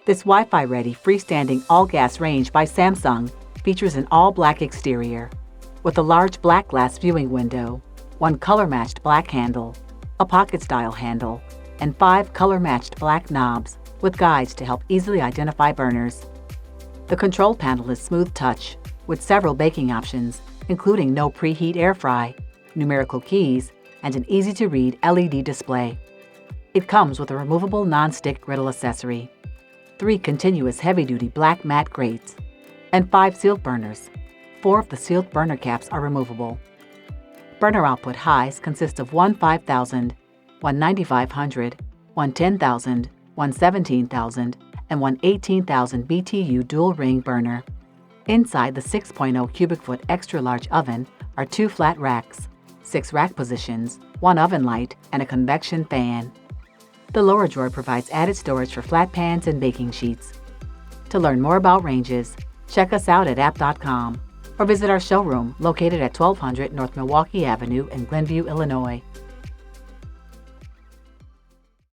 This Wi-Fi ready freestanding all-gas range by Samsung features an all-black exterior with a large black glass viewing window, one color-matched black handle, a pocket-style handle, and 5 color-matched black knobs with guides to help easily identify burners. The control panel is smooth touch with several baking options, including no preheat air fry, numerical keys, and an easy-to-read LED display. It comes with a removable non-stick griddle accessory, 3 continuous heavy-duty black matte grates, and 5 sealed burners. 4 of the sealed burner caps are removable. Burner output highs consist of one 5,000, one 9,500, one 10,000, one 17,000, and one 18,000 BTU dual-ring burner. Inside the 6.0 cubic foot extra-large oven are 2 flat racks, 6 rack positions, 1 oven light, and a convection fan. The lower drawer provides added storage for flat pans and baking sheets. To learn more about ranges, check us out at app.com or visit our showroom located at 1200 North Milwaukee Avenue in Glenview, Illinois.